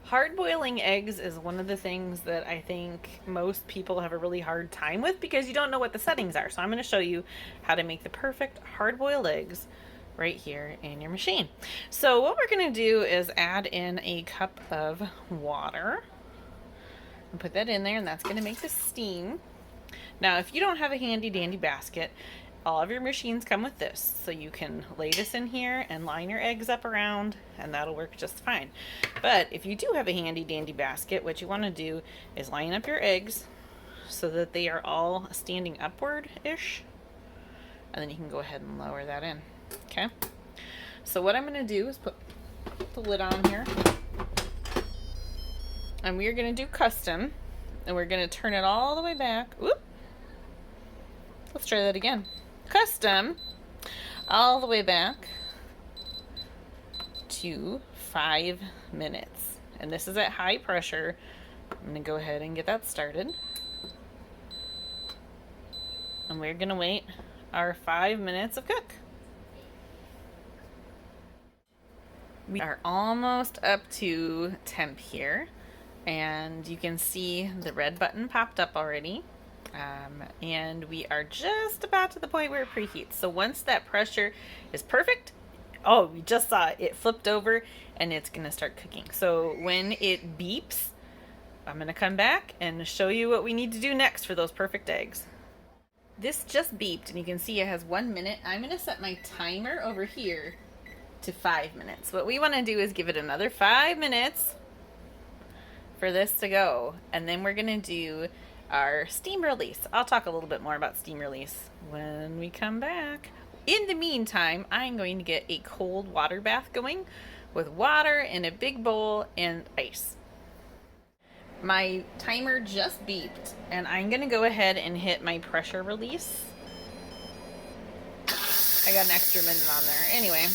Hard boiling eggs is one of the things that I think most people have a really hard time with because you don't know what the settings are. So I'm going to show you how to make the perfect hard boiled eggs right here in your machine. So what we're going to do is add in a cup of water and put that in there, and that's going to make the steam. Now, if you don't have a handy dandy basket, all of your machines come with this, so you can lay this in here and line your eggs up around, and that'll work just fine. But if you do have a handy dandy basket, what you want to do is line up your eggs so that they are all standing upward-ish, and then you can go ahead and lower that in. Okay, so what I'm going to do is put the lid on here, and we're going to do custom, and we're going to turn it all the way back. Whoop. Let's try that again. Custom all the way back to 5 minutes, and this is at high pressure. I'm going to go ahead and get that started, and we're going to wait our 5 minutes of cook. We are almost up to temp here, and you can see the red button popped up already. And we are just about to the point where it preheats. So once that pressure is perfect, oh, we just saw it, it flipped over and it's gonna start cooking. So when it beeps, I'm gonna come back and show you what we need to do next for those perfect eggs. This just beeped and you can see it has 1 minute. I'm gonna set my timer over here to 5 minutes. What we wanna do is give it another 5 minutes for this to go, and then we're gonna do our steam release. I'll talk a little bit more about steam release when we come back. In the meantime, I'm going to get a cold water bath going with water in a big bowl and ice. My timer just beeped, and I'm gonna go ahead and hit my pressure release. I got an extra minute on there. Anyway,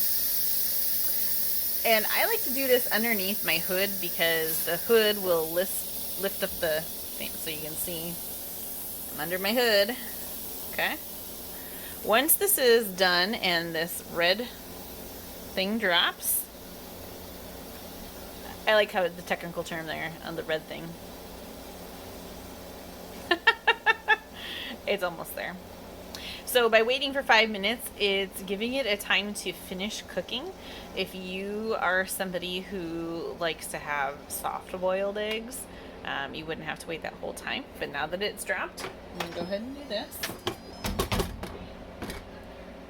and I like to do this underneath my hood because the hood will lift up the thing, so you can see I'm under my hood. Okay. Once this is done and this red thing drops, I like how the technical term there on the red thing. It's almost there. So by waiting for 5 minutes, it's giving it a time to finish cooking. If you are somebody who likes to have soft boiled eggs, you wouldn't have to wait that whole time. But now that it's dropped, I'm gonna go ahead and do this.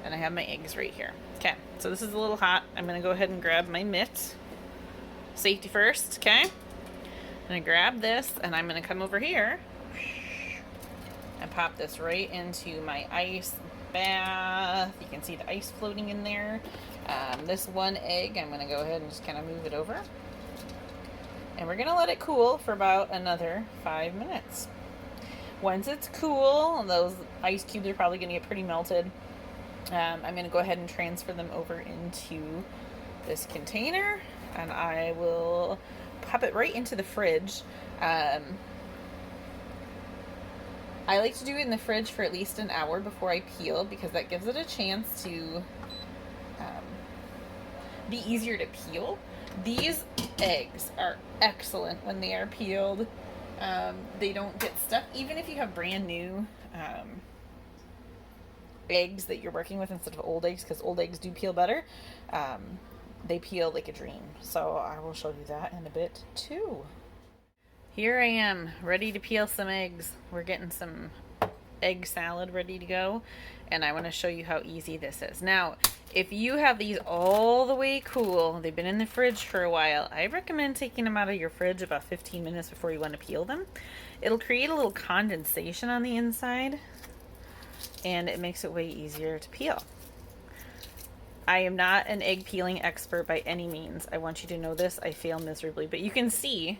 And I have my eggs right here. Okay, so this is a little hot. I'm gonna go ahead and grab my mitt. Safety first, okay? I'm gonna grab this and I'm gonna come over here and pop this right into my ice bath. You can see the ice floating in there. This one egg, I'm gonna go ahead and just kind of move it over. And we're gonna let it cool for about another 5 minutes. Once it's cool, those ice cubes are probably gonna get pretty melted. I'm gonna go ahead and transfer them over into this container, and I will pop it right into the fridge. I like to do it in the fridge for at least an hour before I peel, because that gives it a chance to be easier to peel. These eggs are excellent when they are peeled. They don't get stuck, even if you have brand new eggs that you're working with instead of old eggs, because old eggs do peel better. They peel like a dream. So I will show you that in a bit too. Here I am, ready to peel some eggs. We're getting some egg salad ready to go, and I want to show you how easy this is. Now, if you have these all the way cool, they've been in the fridge for a while, I recommend taking them out of your fridge about 15 minutes before you want to peel them. It'll create a little condensation on the inside, and it makes it way easier to peel. I am not an egg peeling expert by any means. I want you to know this. I fail miserably, but you can see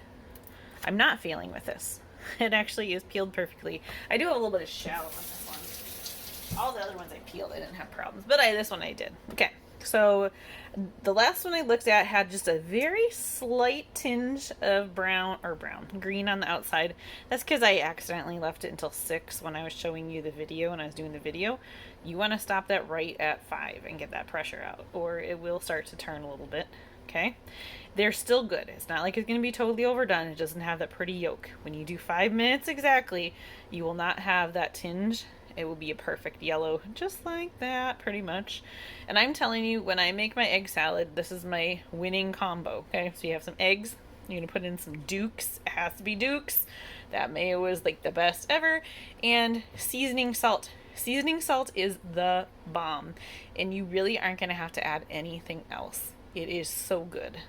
I'm not failing with this. It actually is peeled perfectly. I do have a little bit of shallow on this one. All the other ones I peeled, I didn't have problems, but this one I did. Okay, so the last one I looked at had just a very slight tinge of green on the outside. That's because I accidentally left it until 6 when I was showing you the video, and I was doing the video. You want to stop that right at 5 and get that pressure out, or it will start to turn a little bit. okay? They're still good. It's not like it's going to be totally overdone. It doesn't have that pretty yolk. When you do 5 minutes exactly, you will not have that tinge. It will be a perfect yellow, just like that, pretty much. And I'm telling you, when I make my egg salad, this is my winning combo, okay? So you have some eggs. You're going to put in some Dukes. It has to be Dukes. That mayo is like the best ever. And seasoning salt. Seasoning salt is the bomb. And you really aren't going to have to add anything else. It is so good.